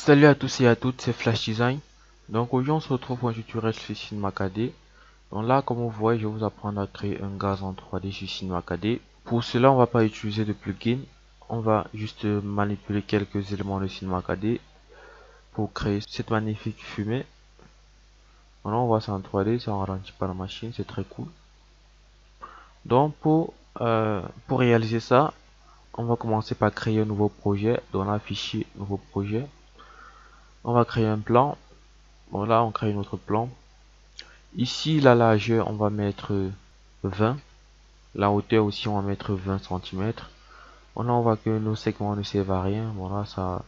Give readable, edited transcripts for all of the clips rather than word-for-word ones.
Salut à tous et à toutes, c'est Flash Design. Donc aujourd'hui on se retrouve pour un tutoriel sur Cinema 4D. Donc là comme vous voyez je vais vous apprendre à créer un gaz en 3D sur Cinema 4D. Pour cela on va pas utiliser de plugin. On va juste manipuler quelques éléments de Cinema 4D pour créer cette magnifique fumée. Maintenant on voit ça en 3D, ça ne ralentit pas la machine, c'est très cool. Donc pour réaliser ça, on va commencer par créer un nouveau projet. Dans la fichier nouveau projet, on va créer un plan. Bon là on crée un autre plan. Ici la largeur on va mettre 20. La hauteur aussi on va mettre 20 cm. Là on voit que nos segments ne servent à rien. Voilà, ça,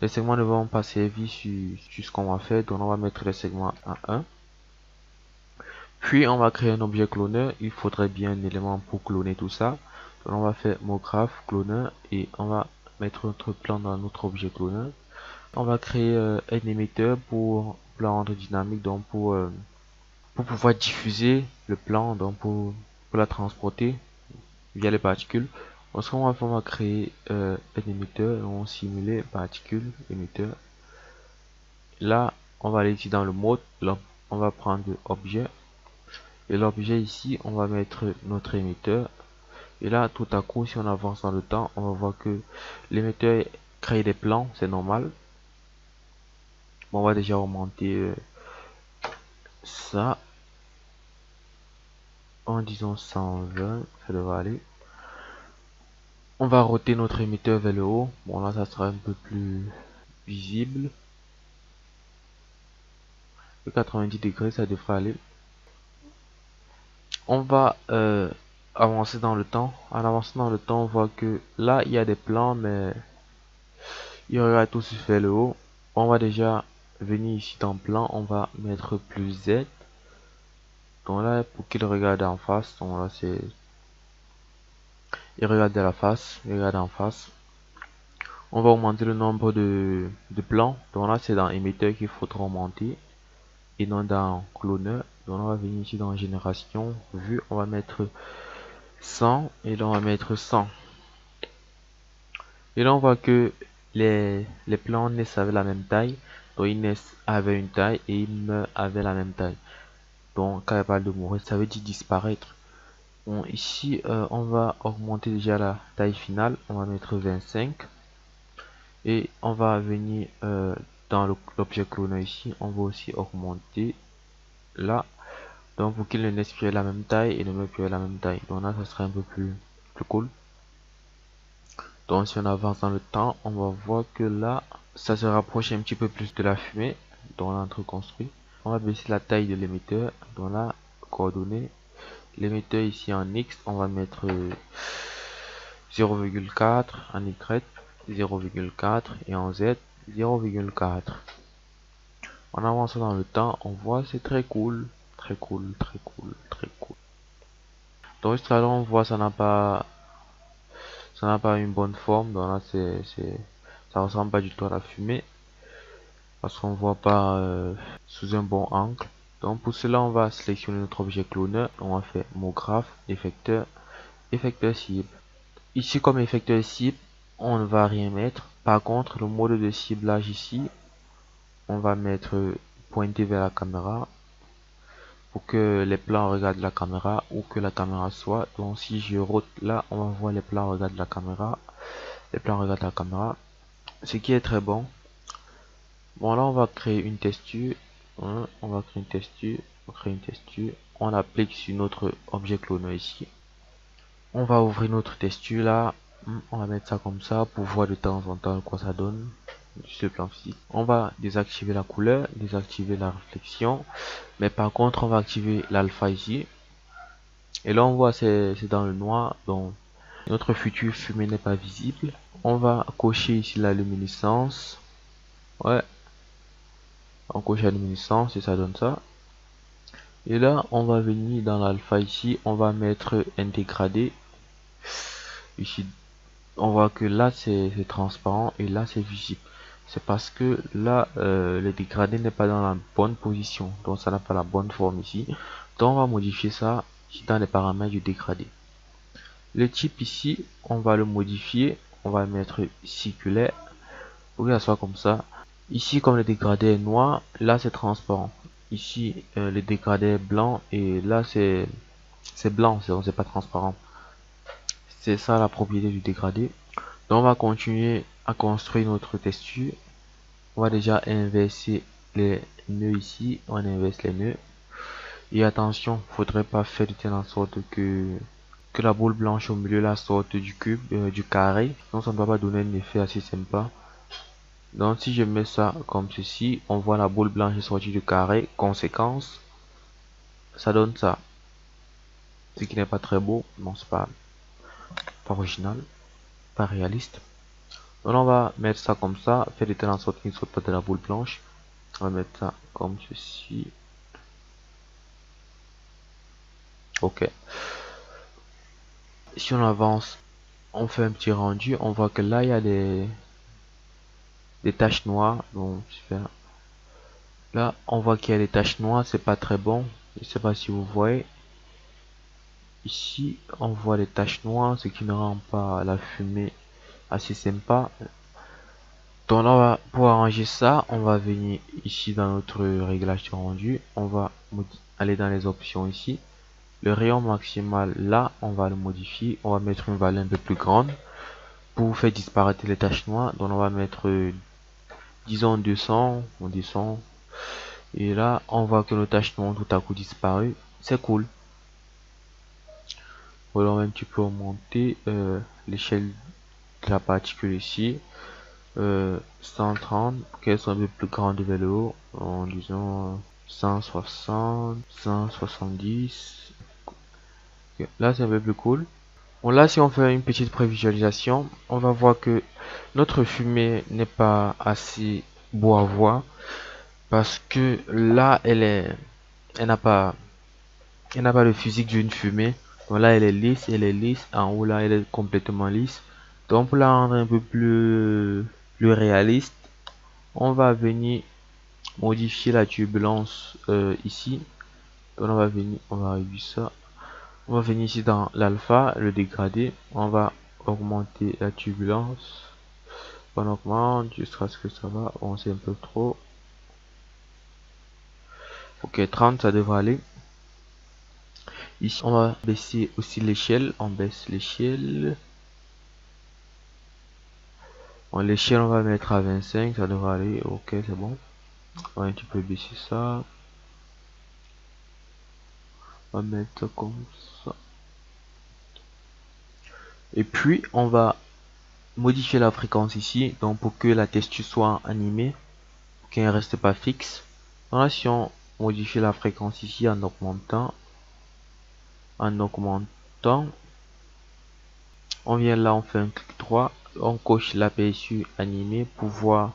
les segments ne vont pas servir sur ce qu'on va faire. Donc on va mettre les segments à 1. Puis on va créer un objet cloneur. Il faudrait bien un élément pour cloner tout ça. Donc on va faire MoGraph cloneur et on va mettre notre plan dans notre objet cloneur. On va créer un émetteur pour le rendre dynamique, donc pour pouvoir diffuser le plan, donc pour la transporter via les particules. Ce qu'on va faire, on va créer un émetteur et on simuler particules émetteur. Là on va aller ici dans le mode, là on va prendre objet et l'objet ici on va mettre notre émetteur. Et là tout à coup si on avance dans le temps, on va voir que l'émetteur crée des plans, c'est normal. Bon, on va déjà augmenter ça en disant 120, ça devrait aller. On va roter notre émetteur vers le haut. Bon là ça sera un peu plus visible. Le 90 degrés ça devrait aller. On va avancer dans le temps. En avançant dans le temps on voit que là il y a des plans mais il regarde tous vers le haut. On va déjà venir ici dans plan, on va mettre plus Z. Donc là pour qu'il regarde en face, donc là c'est, il regarde à la face, il regarde en face. On va augmenter le nombre de plans. Donc là c'est dans émetteur qu'il faudra augmenter et non dans cloneur. Donc on va venir ici dans génération, vue, on va mettre 100 et là on va mettre 100. Et là on voit que les plans naissent avec la même taille. Donc ils naissent avec une taille et ils meurent avec la même taille. Donc quand il parle de mourir, ça veut dire disparaître. Bon, ici on va augmenter déjà la taille finale, on va mettre 25. Et on va venir dans l'objet cloneur ici, on va aussi augmenter là. Donc pour qu'il ne naisse plus à la même taille et ne meure plus à la même taille. Donc là ça serait un peu plus cool. Donc si on avance dans le temps, on va voir que là ça se rapproche un petit peu plus de la fumée dans l'entre construit. On va baisser la taille de l'émetteur. Dans la coordonnée, l'émetteur ici en X on va mettre 0,4, en Y 0,4 et en Z 0,4. En avançant dans le temps on voit c'est très cool, très cool, très cool, très cool. Donc jusqu'à là on voit ça n'a pas une bonne forme. Donc là ça ressemble pas du tout à la fumée parce qu'on voit pas sous un bon angle. Donc pour cela on va sélectionner notre objet cloneur, on va faire MoGraph, effecteur, effecteur cible. Ici comme effecteur cible on ne va rien mettre. Par contre le mode de ciblage ici on va mettre pointer vers la caméra pour que les plans regardent la caméra ou que la caméra soit. Donc si je rote là on va voir les plans regardent la caméra, les plans regardent la caméra, ce qui est très bon. Bon là on va créer une texture, on va créer une texture, on l'applique sur notre objet cloneur ici. On va ouvrir notre texture là, on va mettre ça comme ça pour voir de temps en temps quoi ça donne sur le plan physique. On va désactiver la couleur, désactiver la réflexion, mais par contre on va activer l'alpha ici. Et là on voit c'est dans le noir, donc notre futur fumée n'est pas visible. On va cocher ici la luminescence. Ouais, on coche la luminescence et ça donne ça. Et là on va venir dans l'alpha ici, on va mettre un dégradé. Ici on voit que là c'est transparent et là c'est visible. C'est parce que là le dégradé n'est pas dans la bonne position, donc ça n'a pas la bonne forme ici. Donc on va modifier ça ici dans les paramètres du dégradé. Le type ici on va le modifier, on va mettre circulaire pour que ça soit comme ça. Ici, comme le dégradé est noir, là c'est transparent. Ici, le dégradé est blanc et là c'est blanc, c'est pas transparent. C'est ça la propriété du dégradé. Donc on va continuer à construire notre texture. On va déjà inverser les nœuds ici. On inverse les nœuds. Et attention, faudrait pas faire de telle sorte que la boule blanche au milieu la sorte du cube, du carré. Donc ça ne va pas donner un effet assez sympa. Donc si je mets ça comme ceci, on voit la boule blanche sortie du carré. Conséquence, ça donne ça. Ce qui n'est pas très beau. Bon, c'est pas original, pas réaliste. Donc on va mettre ça comme ça, faire de telle sorte qu'il ne saute pas de la boule blanche. On va mettre ça comme ceci. Ok. Si on avance, on fait un petit rendu, on voit que là il y a des taches noires. Bon, super. Là, on voit qu'il y a des taches noires, c'est pas très bon. Je sais pas si vous voyez. Ici, on voit les taches noires, ce qui ne rend pas la fumée assez sympa. Donc là, pour arranger ça, on va venir ici dans notre réglage de rendu. On va aller dans les options ici. Le rayon maximal, là, on va le modifier. On va mettre une valeur un peu plus grande pour faire disparaître les taches noires. Donc on va mettre, disons 200, on descend. Et là, on voit que nos taches noires ont tout à coup disparu. C'est cool. Voilà, on va un petit peu augmenter l'échelle de la particule ici. 130, qu'elles sont un peu plus grandes vers le haut, en disant 160, 170. Okay. Là, c'est un peu plus cool. Bon, là, si on fait une petite prévisualisation, on va voir que notre fumée n'est pas assez beau à voir parce que là, elle n'a pas le physique d'une fumée. Donc là, elle est lisse. En haut, là, elle est complètement lisse. Donc pour la rendre un peu plus réaliste, on va venir modifier la turbulence ici. Donc on va réduire ça. On va venir ici dans l'alpha, le dégradé. On va augmenter la turbulence. On augmente jusqu'à ce que ça va. On sait un peu trop. Ok, 30, ça devrait aller. Ici, on va baisser aussi l'échelle. On baisse l'échelle. Bon, l'échelle, on va mettre à 25. Ça devrait aller. Ok, c'est bon. On va un petit peu baisser ça. On va mettre comme ça. Et puis, on va modifier la fréquence ici. Donc, pour que la texture soit animée. Qu'elle ne reste pas fixe. Donc là, si on modifie la fréquence ici en augmentant, on vient là, on fait un clic droit, on coche l'aperçu animé pour voir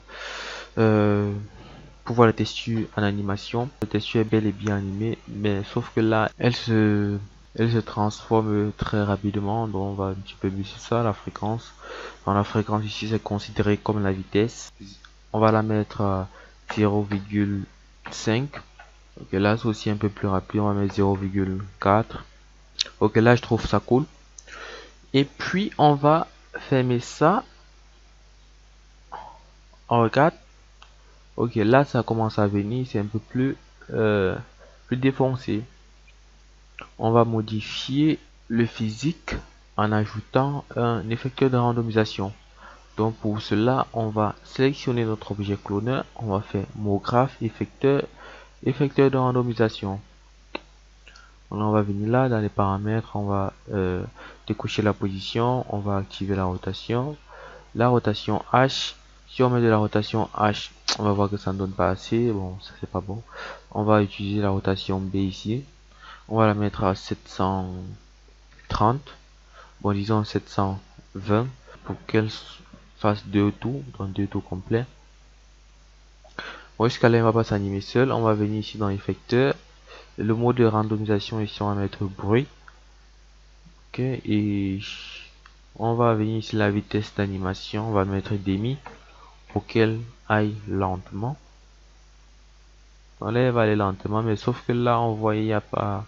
la texture en animation. La texture est bel et bien animée, mais sauf que là, elle se transforme très rapidement. Donc on va un petit peu baisser ça, la fréquence. Dans la fréquence ici, c'est considéré comme la vitesse. On va la mettre à 0,5. Ok, là c'est aussi un peu plus rapide, on va mettre 0,4. Ok, là je trouve ça cool. Et puis on va fermer ça. On regarde. Ok, là ça commence à venir, c'est un peu plus défoncé. On va modifier le physique en ajoutant un effecteur de randomisation. Donc pour cela, on va sélectionner notre objet cloneur, on va faire mot graphe effecteur de randomisation. On va venir là dans les paramètres, on va décocher la position, on va activer la rotation H. Si on met de la rotation H, on va voir que ça ne donne pas assez. Bon, ça c'est pas bon. On va utiliser la rotation B ici. On va la mettre à 730. Bon, disons 720 pour qu'elle fasse deux tours, donc deux tours complets. Bon, jusqu'à là, on va pas s'animer seul. On va venir ici dans effecteur. Le mode de randomisation ici, on va mettre bruit. Ok, et on va venir ici la vitesse d'animation, on va mettre demi pour qu'elle aille lentement. Là, elle va aller lentement, mais sauf que là, on voit il n'y a pas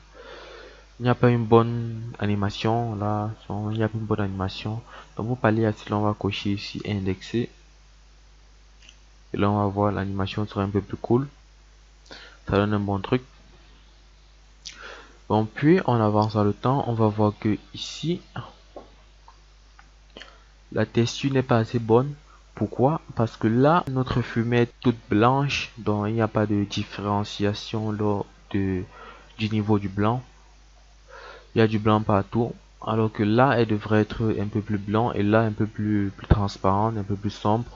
une bonne animation. Là, il n'y a pas une bonne animation. Donc pour pallier à cela, on va cocher ici indexer. Et là, on va voir l'animation sera un peu plus cool. Ça donne un bon truc. Bon, puis on avance dans le temps, on va voir que ici, la texture n'est pas assez bonne. Pourquoi? Parce que là, notre fumée est toute blanche, donc il n'y a pas de différenciation lors du niveau du blanc. Il y a du blanc partout, alors que là, elle devrait être un peu plus blanc et là, un peu plus transparente, un peu plus sombre.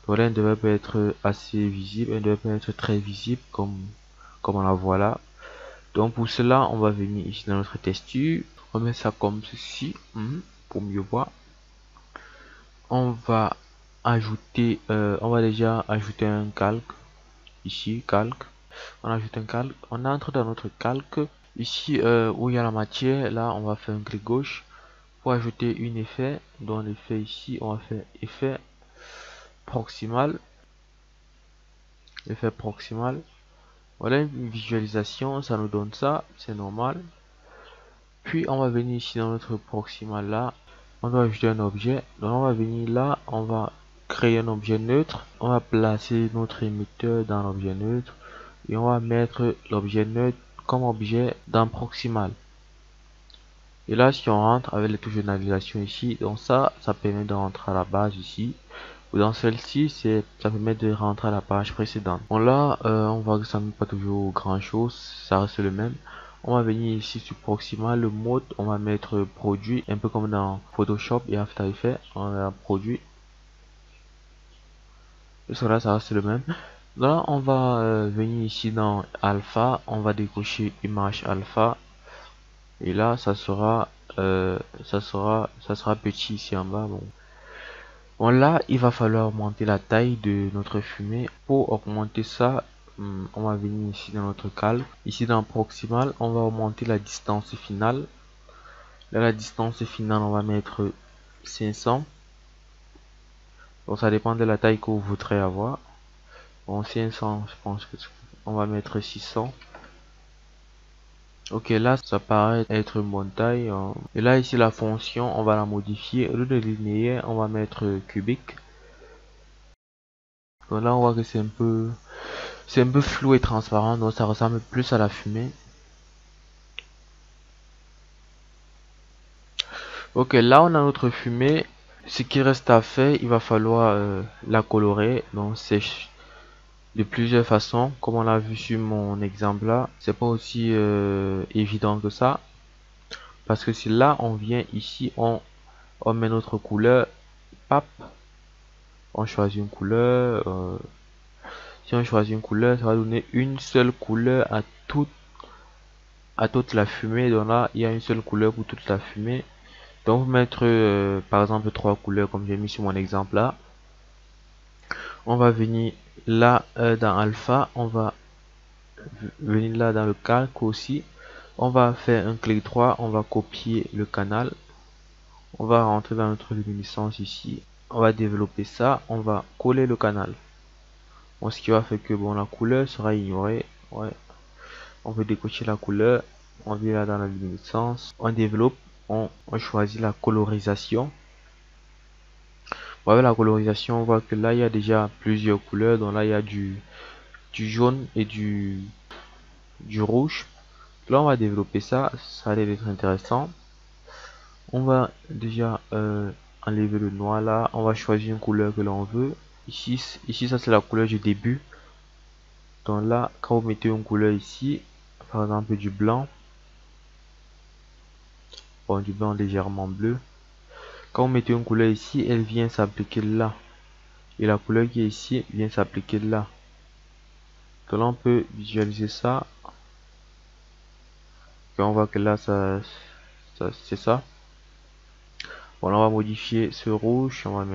Donc là, elle ne devrait pas être assez visible, elle ne devrait pas être très visible comme on la voit là. Donc pour cela, on va venir ici dans notre texture, on met ça comme ceci, pour mieux voir. On va ajouter, on va déjà ajouter un calque ici, calque. On ajoute un calque, on entre dans notre calque ici où il y a la matière. Là, on va faire un clic gauche pour ajouter un effet. Dans l'effet ici, on va faire effet proximal, effet proximal. Voilà une visualisation, ça nous donne ça, c'est normal. Puis on va venir ici dans notre proximal là, on doit ajouter un objet. Donc on va venir là, on va créer un objet neutre, on va placer notre émetteur dans l'objet neutre et on va mettre l'objet neutre comme objet dans proximal. Et là, si on rentre avec les touches de navigation ici, donc ça permet de rentrer à la base ici. Ou dans celle-ci, ça permet de rentrer à la page précédente. Bon là, on voit que ça ne met pas toujours grand chose, ça reste le même. On va venir ici sur Proxima, le mode, on va mettre produit, un peu comme dans Photoshop et After Effects, on va produit. Et cela, ça reste le même. Là, on va venir ici dans Alpha, on va décocher image Alpha. Et là, ça sera petit ici en bas. Bon là, il va falloir augmenter la taille de notre fumée. Pour augmenter ça, on va venir ici dans notre calque. Ici dans Proximal, on va augmenter la distance finale. Là, la distance finale, on va mettre 500. Donc ça dépend de la taille que vous voudrez avoir. Bon, 500, je pense que on va mettre 600. Ok, là, ça paraît être une bonne taille. Et là, ici, la fonction, on va la modifier. Au lieu de linéaire, on va mettre cubique. Donc là, on voit que c'est un peu flou et transparent, donc ça ressemble plus à la fumée. Ok, là, on a notre fumée. Ce qui reste à faire, il va falloir la colorer. Donc, c'est de plusieurs façons, comme on l'a vu sur mon exemple là. C'est pas aussi évident que ça. Parce que si là, on vient ici, on met notre couleur, pap, on choisit une couleur. Si on choisit une couleur, ça va donner une seule couleur à toute la fumée. Donc là, il y a une seule couleur pour toute la fumée. Donc, vous mettre par exemple trois couleurs comme j'ai mis sur mon exemple là. On va venir là dans alpha, on va venir là dans le calque aussi. On va faire un clic droit, on va copier le canal. On va rentrer dans notre luminescence ici. On va développer ça, on va coller le canal. Bon, ce qui va faire que bon, la couleur sera ignorée. Ouais. On veut décocher la couleur. On vient là dans la luminescence. On développe. On choisit la colorisation. Bon, avec la colorisation, on voit que là, il y a déjà plusieurs couleurs. Donc là, il y a du jaune et du rouge. Là, on va développer ça. Ça a l'air d'être intéressant. On va déjà enlever le noir là. On va choisir une couleur que l'on veut. Ici, ça c'est la couleur du début. Donc là, quand vous mettez une couleur ici, par exemple du blanc, bon, du blanc légèrement bleu. Quand vous mettez une couleur ici, elle vient s'appliquer là. Et la couleur qui est ici vient s'appliquer là. Donc là, on peut visualiser ça. Et on voit que là, c'est ça. Bon, là, on va modifier ce rouge. On va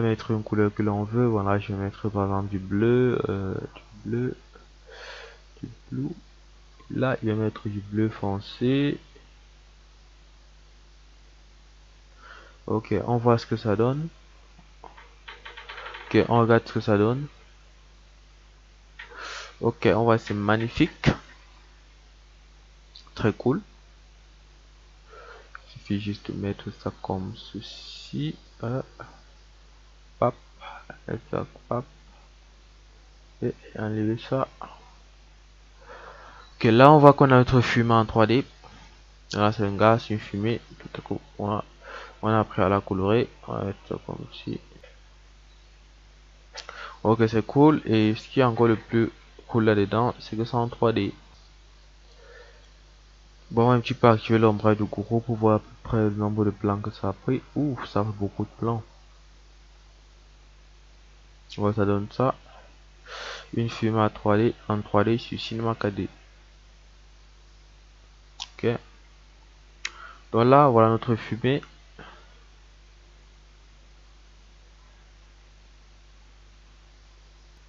mettre une couleur que l'on veut. Voilà, je vais mettre par exemple du bleu, du bleu. Là, il va mettre du bleu foncé. Ok, on voit ce que ça donne. Ok, on regarde ce que ça donne. Ok, on voit, c'est magnifique. Très cool. Il suffit juste de mettre ça comme ceci. Hop. Et tac, hop, et enlever ça. Ok, là on voit qu'on a notre fumée en 3D. Là c'est un gaz, une fumée. Tout à coup, on a appris à la colorer. On va mettre ça comme ici. Ok, c'est cool. Et ce qui est encore le plus cool là-dedans, c'est que c'est en 3D. Bon, on va un petit peu activer l'ombrage du gourou pour voir à peu près le nombre de plans que ça a pris. Ouf, ça fait beaucoup de plans. Ouais, ça donne ça. Une fumée à 3D en 3D sur Cinema 4D. Ok. Donc là, voilà notre fumée.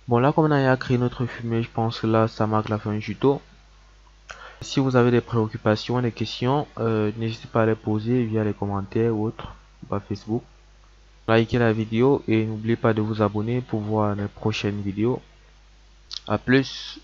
Bon, là, comme on a créé notre fumée, je pense que là, ça marque la fin du tuto. Si vous avez des préoccupations, des questions, n'hésitez pas à les poser via les commentaires ou autres, par Facebook. Likez la vidéo et n'oubliez pas de vous abonner pour voir les prochaines vidéos. À plus.